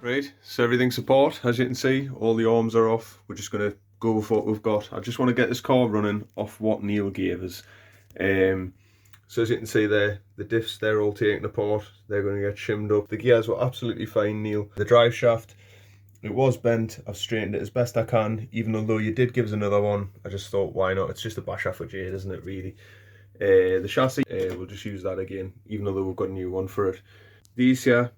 Right, so everything's apart, as you can see, all the arms are off. We're just going to go with what we've got. I just want to get this car running off what Neil gave us. So as you can see there, the diffs, they're all taken apart. They're going to get shimmed up. The gears were absolutely fine, Neil. The drive shaft, it was bent. I've straightened it as best I can, even though you did give us another one. I just thought, why not? It's just a bash off a jade, isn't it, really? The chassis, we'll just use that again, even though we've got a new one for it. These here,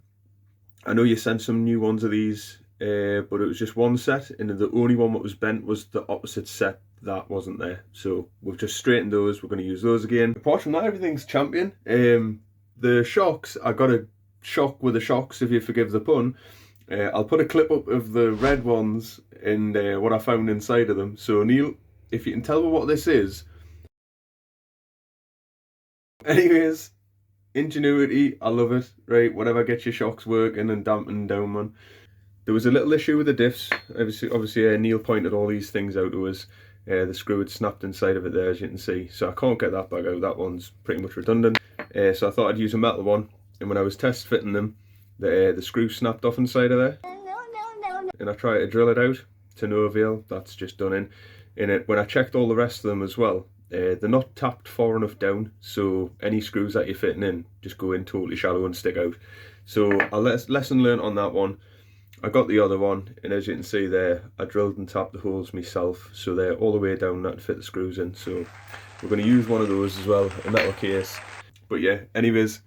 I know you sent some new ones of these, but it was just one set, and the only one that was bent was the opposite set that wasn't there. So we've just straightened those. We're going to use those again. Apart from that, everything's champion. The shocks, I got a shock with the shocks, if you forgive the pun. I'll put a clip up of the red ones and what I found inside of them. So Neil, if you can tell me what this is. Anyways, ingenuity, I love it, right? Whatever gets your shocks working and damping down, man. There was a little issue with the diffs. Obviously Neil pointed all these things out to us. The screw had snapped inside of it there, as you can see. So I can't get that back out. That one's pretty much redundant. So I thought I'd use a metal one. And when I was test fitting them, the screw snapped off inside of there. And I tried to drill it out to no avail. That's just done in it. When I checked all the rest of them as well, they're not tapped far enough down, so any screws that you're fitting in just go in totally shallow and stick out. So a lesson learned on that one. I got the other one, and as you can see there, I drilled and tapped the holes myself, so they're all the way down that to fit the screws in. So we're going to use one of those as well, a metal case. But yeah, anyways,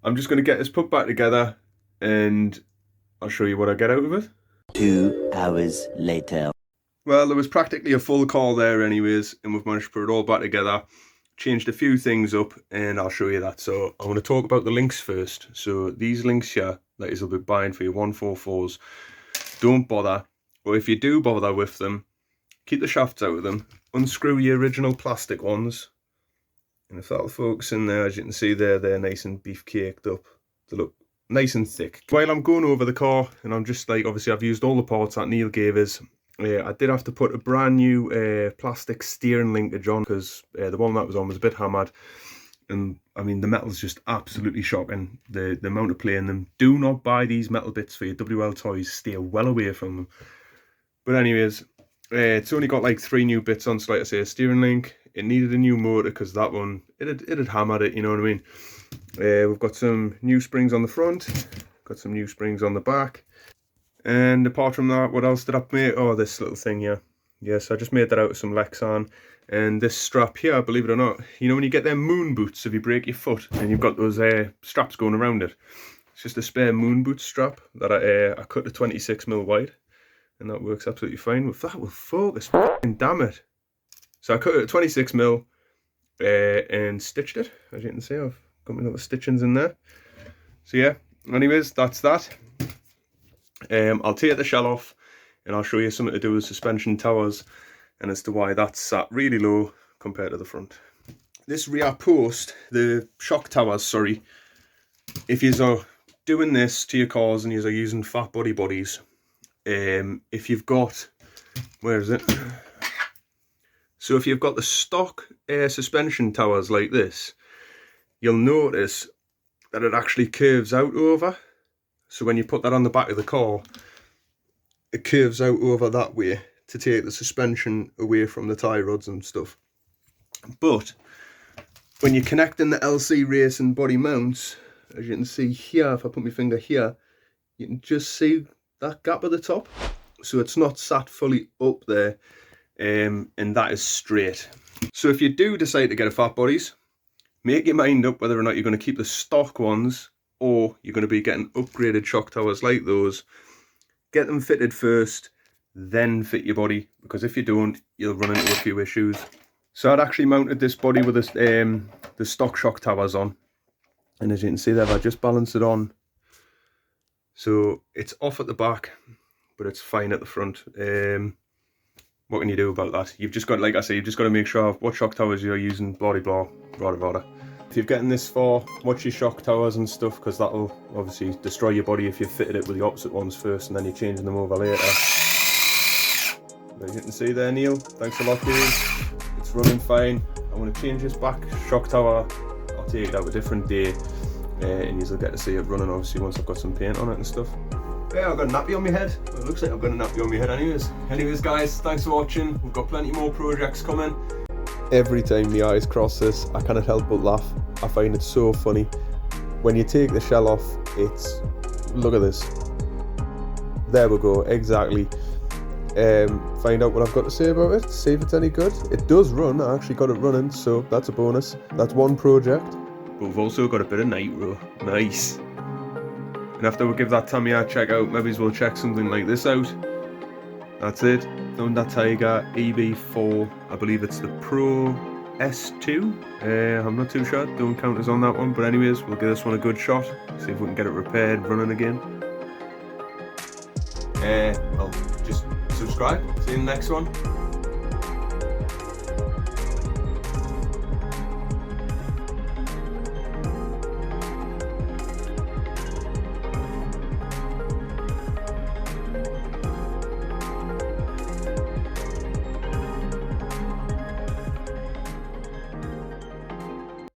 I'm just going to get this put back together, and I'll show you what I get out of it. 2 hours later. Well, there was practically a full car there anyways, and we've managed to put it all back together, changed a few things up, and I'll show you that. So I want to talk about the links first. So these links here that you'll be buying for your 144s, don't bother, or if you do bother with them, keep the shafts out of them, unscrew your original plastic ones, and if that'll focus in there, as you can see there, they're nice and beef caked up. They look nice and thick. While I'm going over the car, and I'm just like, obviously I've used all the parts that Neil gave us, I did have to put a brand new plastic steering linkage on, because the one that was on was a bit hammered. And I mean, the metal's just absolutely shocking, the amount of play in them. Do not buy these metal bits for your Wltoys, stay well away from them. But anyways, it's only got like 3 new bits on, so like I say, a steering link. It needed a new motor because that one, it had hammered it, you know what I mean. We've got some new springs on the front, got some new springs on the back. And apart from that, what else did I make? Oh, this little thing here. Yes, I just made that out of some Lexan. And this strap here, believe it or not, you know when you get them moon boots, if you break your foot and you've got those straps going around it. It's just a spare moon boot strap that I cut to 26mm wide. And that works absolutely fine. With that will focus, fucking damn it. So I cut it at 26mm and stitched it. As you can see, I've got my little stitchings in there. So yeah, anyways, that's that. I'll take the shell off and I'll show you something to do with suspension towers and as to why that's sat really low compared to the front. This rear post, the shock towers, sorry, if you are doing this to your cars and you are using fat bodies, if you've got, where is it? So if you've got the stock suspension towers like this, you'll notice that it actually curves out over. So when you put that on the back of the car, it curves out over that way to take the suspension away from the tie rods and stuff. But when you're connecting the LC racing body mounts, as you can see here, if I put my finger here, you can just see that gap at the top. So it's not sat fully up there, and that is straight. So if you do decide to get a fat bodies, make your mind up whether or not you're going to keep the stock ones or you're going to be getting upgraded shock towers like those. Get them fitted first, then fit your body, because if you don't, you'll run into a few issues. So I'd actually mounted this body with this, the stock shock towers on, and as you can see there, I just balanced it on. So it's off at the back, but it's fine at the front. What can you do about that? You've just got, like I say, you've just got to make sure what shock towers you're using, blah, blah, blah, blah, blah. If you're getting this far, watch your shock towers and stuff, because that'll obviously destroy your body if you fitted it with the opposite ones first and then you're changing them over later. As you can see there, Neil, thanks a lot, dude. It's running fine. I'm going to change this back shock tower. I'll take it out a different day, and you'll get to see it running obviously once I've got some paint on it and stuff. Yeah, I've got a nappy on my head. Well, it looks like I've got a nappy on my head anyways guys, thanks for watching. We've got plenty more projects coming. Every time my eyes cross this, I cannot help but laugh. I find it so funny. When you take the shell off, look at this. There we go, exactly. Find out what I've got to say about it, see if it's any good. It does run, I actually got it running, so that's a bonus. That's one project. But we've also got a bit of nitro, nice. And after we give that Tamiya a check out, maybe we'll check something like this out. That's it, Thunder Tiger EB4, I believe it's the Pro S2. I'm not too sure, don't count us on that one, but anyways, we'll give this one a good shot, see if we can get it repaired, running again. Well, just subscribe, see you in the next one.